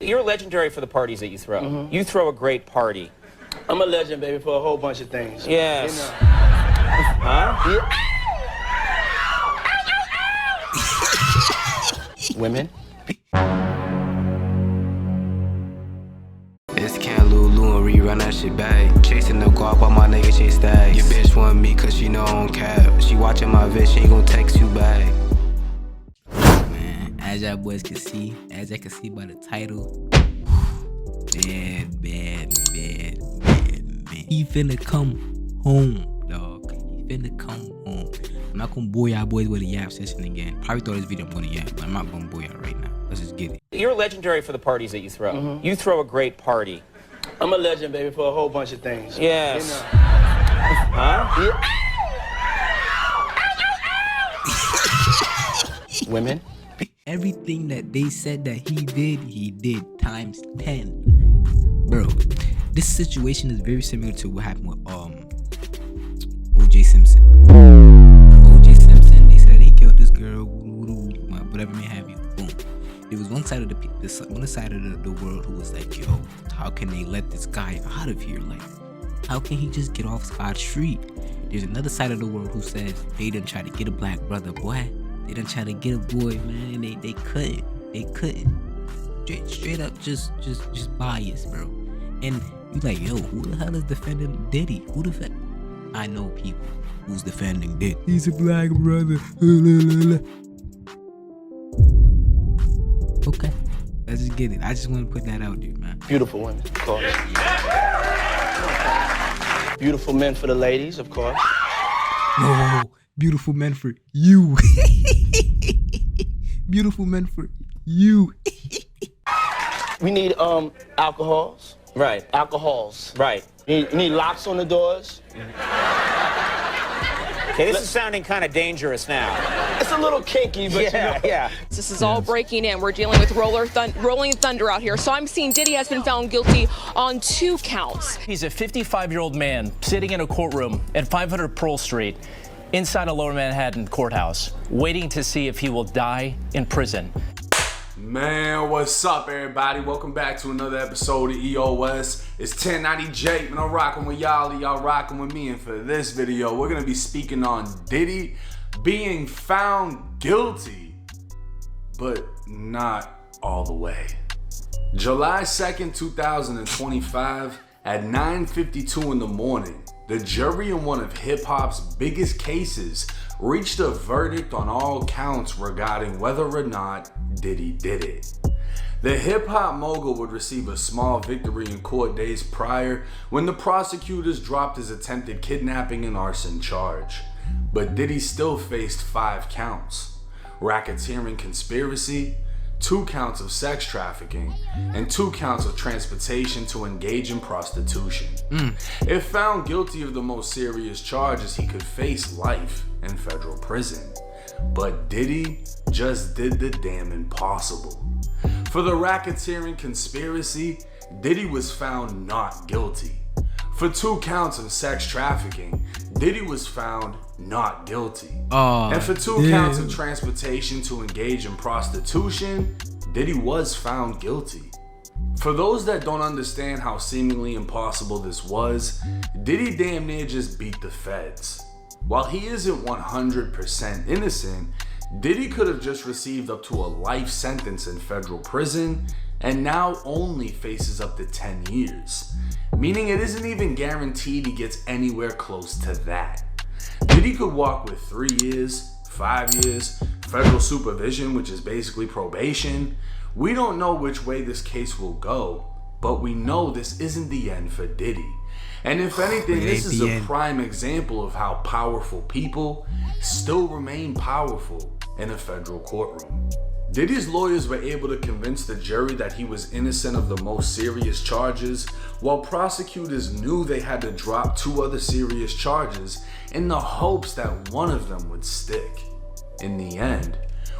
You're legendary for the parties that you throw. Mm-hmm. You throw a great party. I'm a legend, baby, for a whole bunch of things. Yes. You know. Huh? Yeah. Women. It's Can Lulu and rerun that shit back. Chasing the guap while my nigga chase stacks. Your bitch want me cause she know I don't cap. She watching my vid, she ain't gon' text you back. Man, as y'all boys can see, as I can see by the title, bad. He finna come home, dog. He finna come home. I'm not gonna bore y'all boys with a yap session again. Probably thought this video I'm gonna yap, but I'm not gonna bore y'all right now. Let's just get it. You're legendary for the parties that you throw. Mm-hmm. You throw a great party. I'm a legend, baby, for a whole bunch of things. Yes. You know. Huh? Yeah. Women. Everything that they said that he did times 10. Bro, this situation is very similar to what happened with O.J. Simpson. O.J. Simpson, they said he killed this girl, whatever may have you. Boom. There was one side of the world who was like, yo, how can they let this guy out of here? Like, how can he just get off scot-free? There's another side of the world who says they done try to get a black brother, boy. They done try to get a boy, man. They couldn't. Straight up, just bias, bro. And you like, yo, who the hell is defending Diddy? I know people who's defending Diddy. He's a black brother. Okay, let's just get it. I just want to put that out there, man. Beautiful women, of course. Beautiful men for the ladies, of course. No, beautiful men for you. Beautiful men for you. We need alcohols. Right. Alcohols. Right. You need locks on the doors. Okay, this is sounding kind of dangerous now. It's a little kinky, but Yeah. This is all breaking in. We're dealing with rolling thunder out here. So I'm seeing Diddy has been found guilty on 2 counts. He's a 55-year-old man sitting in a courtroom at 500 Pearl Street inside a Lower Manhattan courthouse, waiting to see if he will die in prison. Man, what's up, everybody? Welcome back to another episode of EOS. It's 1090 Jake, man. I'm rocking with y'all rocking with me. And for this video, we're gonna be speaking on Diddy being found guilty, but not all the way. July 2nd, 2025, at 9:52 in the morning, the jury in one of hip-hop's biggest cases reached a verdict on all counts regarding whether or not Diddy did it. The hip-hop mogul would receive a small victory in court days prior when the prosecutors dropped his attempted kidnapping and arson charge. But Diddy still faced 5 counts: racketeering conspiracy, 2 counts of sex trafficking, and 2 counts of transportation to engage in prostitution. If found guilty of the most serious charges, he could face life in federal prison. But Diddy just did the damn impossible. For the racketeering conspiracy, Diddy was found not guilty. For 2 counts of sex trafficking, Diddy was found not guilty. And for 2 counts of transportation to engage in prostitution, Diddy was found guilty. For those that don't understand how seemingly impossible this was, Diddy damn near just beat the feds. While he isn't 100% innocent, Diddy could have just received up to a life sentence in federal prison and now only faces up to 10 years. Meaning it isn't even guaranteed he gets anywhere close to that. Diddy could walk with 3 years, 5 years, federal supervision, which is basically probation. We don't know which way this case will go, but we know this isn't the end for Diddy. And if anything, this is a prime example of how powerful people still remain powerful in a federal courtroom. Diddy's lawyers were able to convince the jury that he was innocent of the most serious charges, while prosecutors knew they had to drop 2 other serious charges in the hopes that one of them would stick. In the end,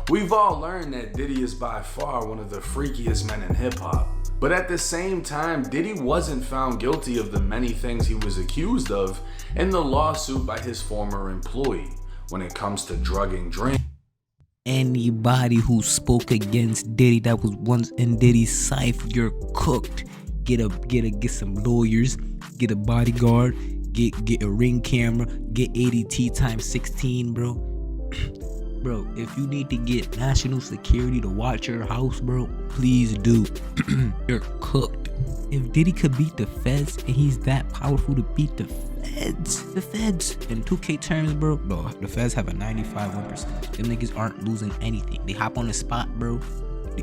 we've all learned that Diddy is by far one of the freakiest men in hip-hop. But at the same time, Diddy wasn't found guilty of the many things he was accused of in the lawsuit by his former employee when it comes to drugging drink. Anybody who spoke against Diddy that was once in Diddy's cipher, you're cooked. Get some lawyers, get a bodyguard, get a ring camera, get ADT times 16, bro. Bro, if you need to get national security to watch your house, bro, please do. You're cooked. If Diddy could beat the feds and he's that powerful to beat the feds in 2K terms, bro, the feds have a 95-1%. Them niggas aren't losing anything. They hop on the spot, bro. You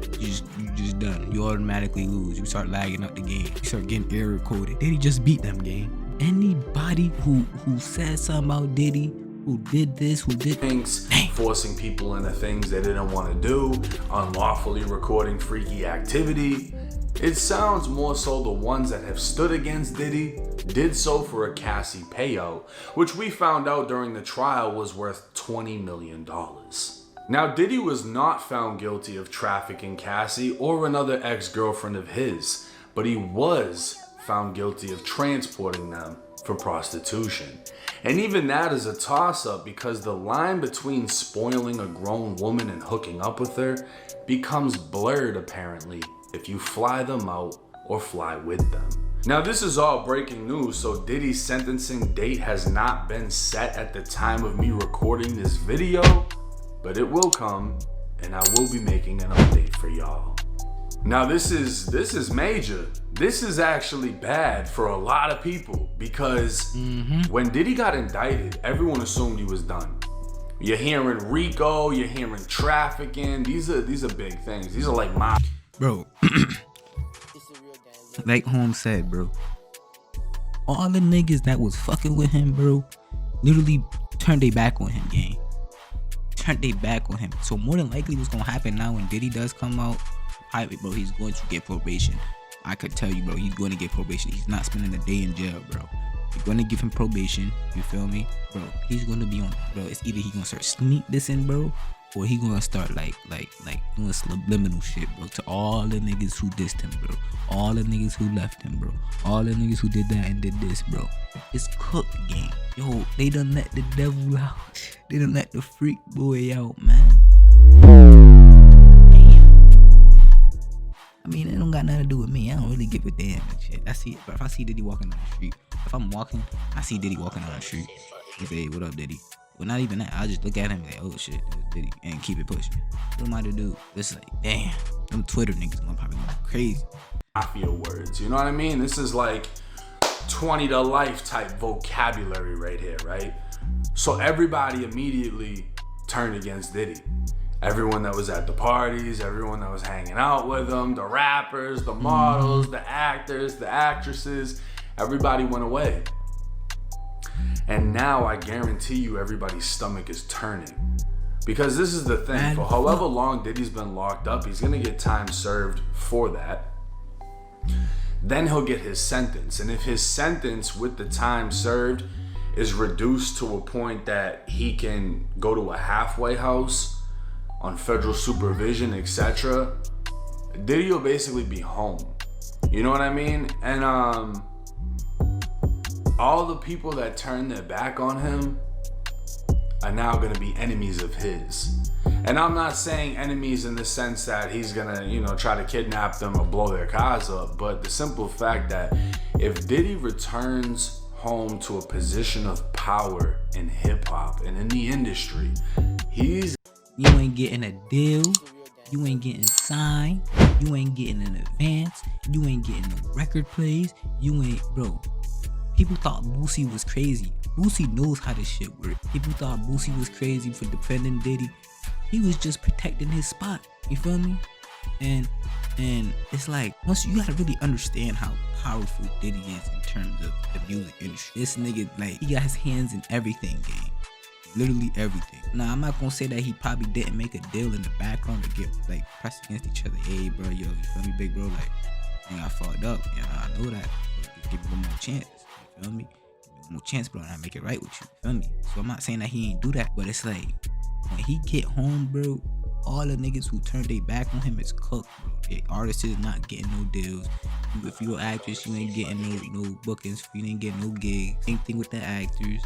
just done. You automatically lose. You start lagging up the game. You start getting error coded. Diddy just beat them, game. Anybody who said something about Diddy, who did this, who did things, forcing people into things they didn't want to do, unlawfully recording freaky activity. It sounds more so the ones that have stood against Diddy did so for a Cassie payout, which we found out during the trial was worth $20 million. Now, Diddy was not found guilty of trafficking Cassie or another ex-girlfriend of his, but he was found guilty of transporting them for prostitution. And even that is a toss-up because the line between spoiling a grown woman and hooking up with her becomes blurred apparently if you fly them out or fly with them. Now, this is all breaking news, so Diddy's sentencing date has not been set at the time of me recording this video, but it will come, and I will be making an update for y'all. Now, this is major. This is actually bad for a lot of people because when Diddy got indicted, everyone assumed he was done. You're hearing RICO, you're hearing trafficking. These are big things. These are like my bro. Like Holmes said, bro, all the niggas that was fucking with him, bro, literally turned their back on him, gang. Turned their back on him. So more than likely what's gonna happen now when Diddy does come out private, bro, he's going to get probation. I could tell you, bro, he's going to get probation. He's not spending a day in jail, bro. You're going to give him probation, you feel me? Bro, he's going to be on, bro, it's either he going to start sneak this in, bro, or he going to start like doing subliminal shit, bro, to all the niggas who dissed him, bro. All the niggas who left him, bro. All the niggas who did that and did this, bro. It's cooked, game. Yo, they done let the devil out. They done let the freak boy out, man. I mean, it don't got nothing to do with me. I don't really give a damn and shit. I see it, but if I see Diddy walking down the street, if I'm walking, I see Diddy walking down the street, I say, hey, what up, Diddy? Well, not even that. I'll just look at him and like, oh shit, Diddy, and keep it pushing. What am I to do? It's like, damn, them Twitter niggas gonna probably go crazy. mafia words, you know what I mean? This is like 20 to life type vocabulary right here, right? So everybody immediately turned against Diddy. Everyone that was at the parties, everyone that was hanging out with him, the rappers, the models, the actors, the actresses, everybody went away. And now I guarantee you everybody's stomach is turning. Because this is the thing, for however long Diddy's been locked up, he's gonna get time served for that. Then he'll get his sentence. And if his sentence with the time served is reduced to a point that he can go to a halfway house on federal supervision, etc., Diddy will basically be home. You know what I mean? And all the people that turned their back on him are now gonna be enemies of his. And I'm not saying enemies in the sense that he's gonna, you know, try to kidnap them or blow their cars up, but the simple fact that if Diddy returns home to a position of power in hip hop and in the industry, you ain't getting a deal, you ain't getting signed, you ain't getting an advance, you ain't getting no record plays, you ain't, bro. People thought Boosie was crazy. Boosie knows how this shit works. People thought Boosie was crazy for defending Diddy. He was just protecting his spot. You feel me? And it's like, once you gotta really understand how powerful Diddy is in terms of the music industry. This nigga, like, he got his hands in everything, gang. Literally everything. Now, I'm not gonna say that he probably didn't make a deal in the background to get, like, pressed against each other. Hey, bro, yo, you feel me, big bro? Like, I got fucked up. You know, I know that. But give him one more chance. You feel me? One more chance, bro, and I make it right with you. You feel me? So I'm not saying that he ain't do that, but it's like, when he get home, bro, all the niggas who turned their back on him is cooked, bro. The artist is not getting no deals. If you're an actress, you ain't getting no bookings. You ain't getting no gigs. Same thing with the actors.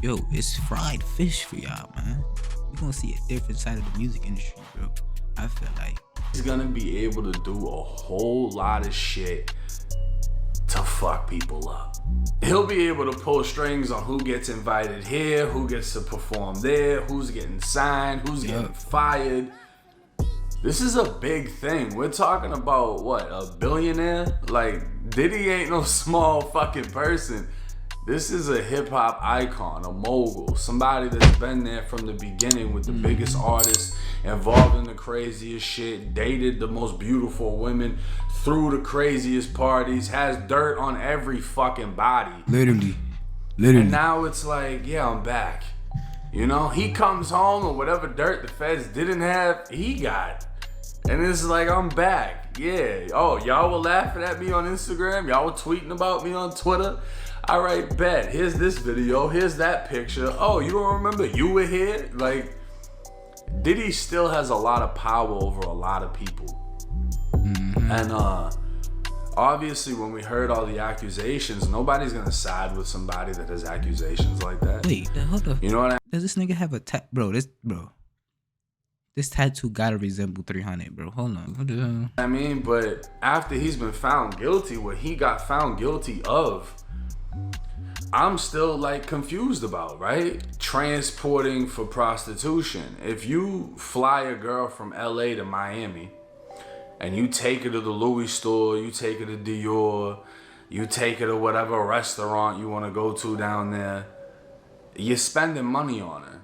Yo, it's fried fish for y'all, man. You're gonna see a different side of the music industry, bro. I feel like he's gonna be able to do a whole lot of shit to fuck people up. He'll be able to pull strings on who gets invited here, who gets to perform there, who's getting signed, who's getting fired. This is a big thing. We're talking about what, a billionaire? Like, Diddy ain't no small fucking person. This is a hip hop icon, a mogul, somebody that's been there from the beginning with the biggest artists, involved in the craziest shit, dated the most beautiful women, threw the craziest parties, has dirt on every fucking body. literally. And now it's like, yeah, I'm back. You know, he comes home and whatever dirt the feds didn't have, he got. And it's like, I'm back. Yeah. Oh, y'all were laughing at me on Instagram. Y'all were tweeting about me on Twitter. All right, bet. Here's this video. Here's that picture. Oh, you don't remember you were here? Like, Diddy still has a lot of power over a lot of people. And obviously, when we heard all the accusations, nobody's gonna side with somebody that has accusations like that. Wait, hold up. You know what I mean? Does this nigga have a This tattoo gotta resemble 300, bro. Hold on. What the hell? I mean, but after he's been found guilty, what he got found guilty of, I'm still like confused about, right? Transporting for prostitution. If you fly a girl from LA to Miami and you take her to the Louis store, you take her to Dior, you take her to whatever restaurant you want to go to down there, you're spending money on her.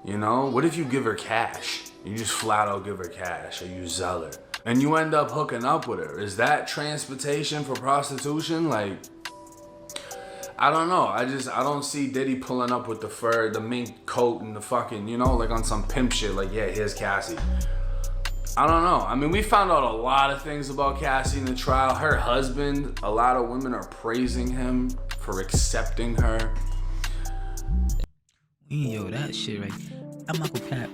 You know, what if you give her cash? You just flat out give her cash, or you sell her, and you end up hooking up with her. Is that transportation for prostitution? Like, I don't know. I don't see Diddy pulling up with the fur, the mink coat, and the fucking, you know, like on some pimp shit. Like, yeah, here's Cassie. I don't know. I mean, we found out a lot of things about Cassie in the trial. Her husband, a lot of women are praising him for accepting her. Yo, that shit right. I'm not gonna cap.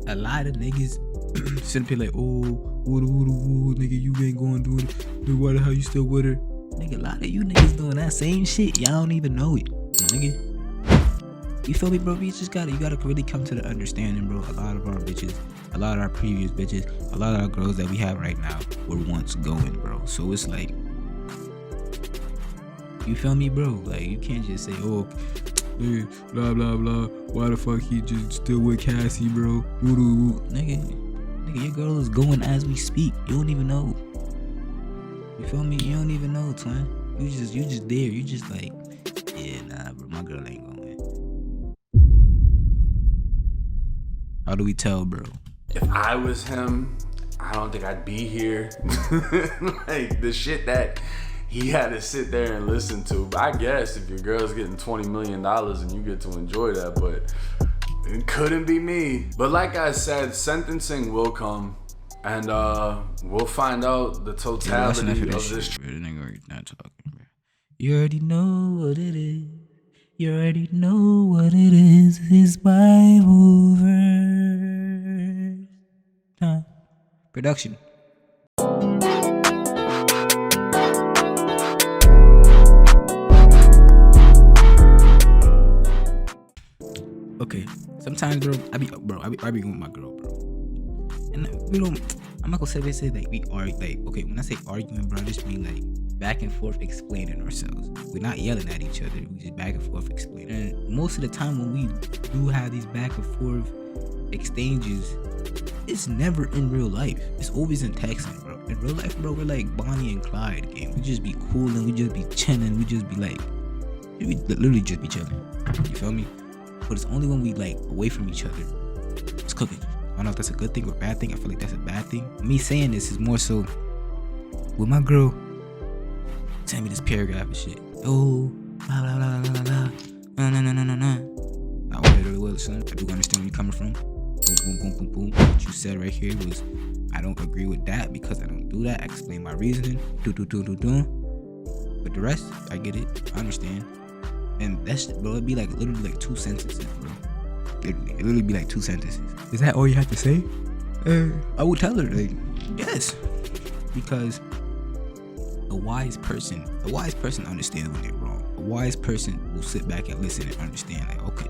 A lot of niggas sitting here like, oh, nigga, you ain't going to do it. Dude, why the hell you still with her? Nigga, a lot of you niggas doing that same shit. Y'all don't even know it, my nigga. You feel me, bro? You gotta really come to the understanding, bro. A lot of our bitches, a lot of our previous bitches, a lot of our girls that we have right now were once going, bro. So it's like, you feel me, bro? Like, you can't just say, oh, hey, blah blah blah. Why the fuck he just still with Cassie, bro? Nigga, your girl is going as we speak. You don't even know. You feel me? You don't even know, twin. You just there. You just like, yeah, nah, bro. My girl ain't going. How do we tell, bro? If I was him, I don't think I'd be here. Like, the shit that he had to sit there and listen to. But I guess if your girl's getting $20 million and you get to enjoy that, but it couldn't be me. But like I said, sentencing will come, and we'll find out the totality of this. Not talking, bro. You already know what it is. You already know what it is. His Bible verse. Time. Production. Okay, sometimes, bro, I be with my girl, bro, and I'm not gonna say like we argue, like, okay, when I say arguing, bro, I just mean like back and forth explaining ourselves. We're not yelling at each other, we just back and forth explaining. And most of the time when we do have these back and forth exchanges, it's never in real life. It's always in texting, bro. In real life, bro, we're like Bonnie and Clyde game. We just be cooling, we just be chilling, we just be like, we literally just be chilling. You feel me? But it's only when we like away from each other, it's cooking. I don't know if that's a good thing or a bad thing. I feel like that's a bad thing. Me saying this is more so with my girl tell me this paragraph and shit. Oh, blah blah blah blah blah. No. I literally will, son. I do understand where you're coming from. Boom, boom, boom, boom, boom. What you said right here was, I don't agree with that because I don't do that. I explain my reasoning. Do. But the rest, I get it. I understand. And that shit, bro, it'd be like literally like 2 sentences, bro. It literally be like 2 sentences. Is that all you have to say? I would tell her, like, yes. Because a wise person understands when they're wrong. A wise person will sit back and listen and understand, like, okay,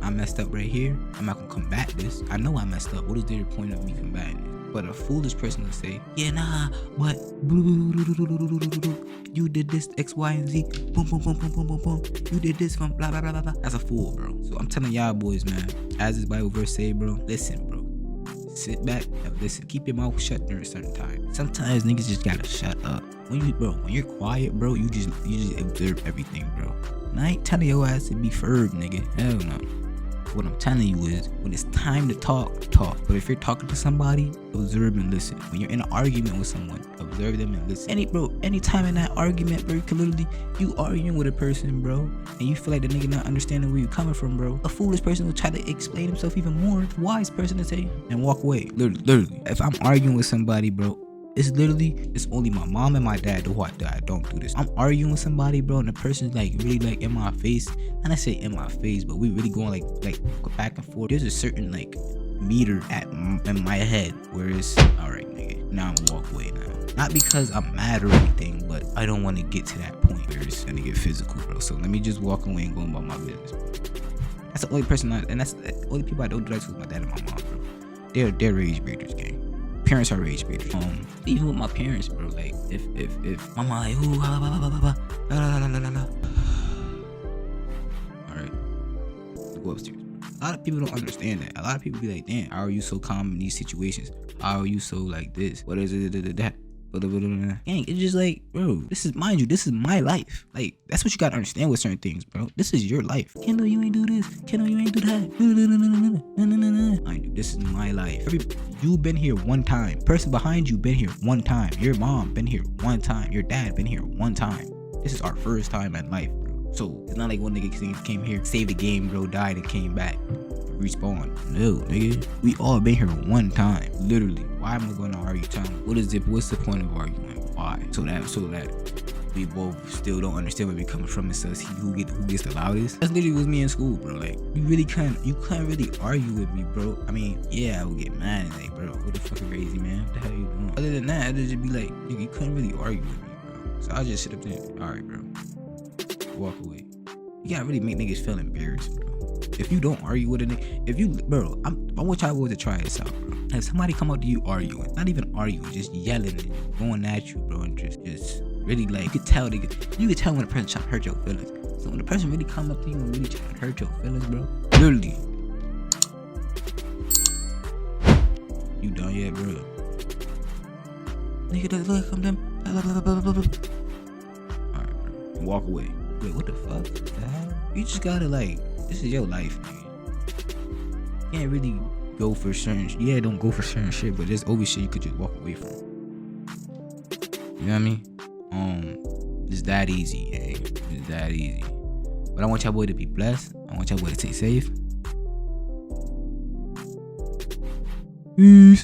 I messed up right here. I'm not gonna combat this. I know I messed up. What is the point of me combating this? But a foolish person will say, yeah, nah, but you did this X, Y, and Z. Boom, boom, boom, boom, boom, boom, boom. You did this from blah, blah, blah, blah, blah. That's a fool, bro. So I'm telling y'all boys, man, as this Bible verse say, bro, listen, bro. Sit back and listen. Keep your mouth shut during a certain time. Sometimes niggas just gotta shut up. When you're quiet, bro, you just observe everything, bro. And I ain't telling your ass to be firm, nigga. Hell no. What I'm telling you is, when it's time to talk. But if you're talking to somebody, observe and listen. When you're in an argument with someone, observe them and listen. Anytime in that argument, bro, you arguing with a person, bro, and you feel like the nigga not understanding where you're coming from, bro. A foolish person will try to explain himself even more. A wise person to say and walk away. Literally. If I'm arguing with somebody, bro, it's only my mom and my dad that I don't do this. I'm arguing with somebody, bro, and the person's like really like in my face. And I say in my face, but we really going like back and forth. There's a certain like meter in my head where it's alright, nigga. Now I'm gonna walk away now. Not because I'm mad or anything, but I don't want to get to that point where it's gonna get physical, bro. So let me just walk away and go about my business, bro. That's the only person that's the only people I don't do that with, my dad and my mom, bro. They're rage baiters, gang. Parents are rage baiters. Even with my parents, bro, like if mama like ooh blah blah blah blah blah blah blah blah. Alright, go upstairs. A lot of people don't understand that. A lot of people be like, damn, how are you so calm in these situations? How are you so like this? What is it that? Gang, it's just like, bro, this is my life. Like, that's what you gotta understand with certain things, bro. This is your life. Kendall, you ain't do this. Kendall, you ain't do that. This is my life. You been here one time. Person behind you been here one time. Your mom been here one time. Your dad been here one time. This is our first time in life, bro. So it's not like one nigga came here, saved the game, bro, died and came back. Respawn. No, nigga. We all been here one time. Literally. Why am I gonna argue? Tell me. What's the point of arguing? Why? So that we both still don't understand where we're coming from and says who gets the loudest. That's literally was me in school, bro. Like you can't really argue with me, bro. I mean, yeah, I would get mad and like, bro, what the fuck is crazy, man? What the hell you doing? Other than that, I'd just be like, nigga, you couldn't really argue with me, bro. So I just sit up there, alright, bro. Walk away. You gotta really make niggas feel embarrassed, bro. If you don't argue with a nigga, I want y'all boys to try this out, bro. If somebody come up to you arguing, not even arguing, just yelling and going at you, bro, and just really like, you could tell when the person trying to hurt your feelings. So when the person really come up to you and really try to hurt your feelings, bro, literally, you done yet, bro? Nigga, look, come down. Alright, bro, and walk away. Wait, what the fuck? You just gotta like, this is your life, nigga. You can't really go for certain don't go for certain shit, but there's always shit you could just walk away from. You know what I mean? It's that easy, hey. It's that easy. But I want y'all boy to be blessed. I want y'all boy to stay safe. Peace.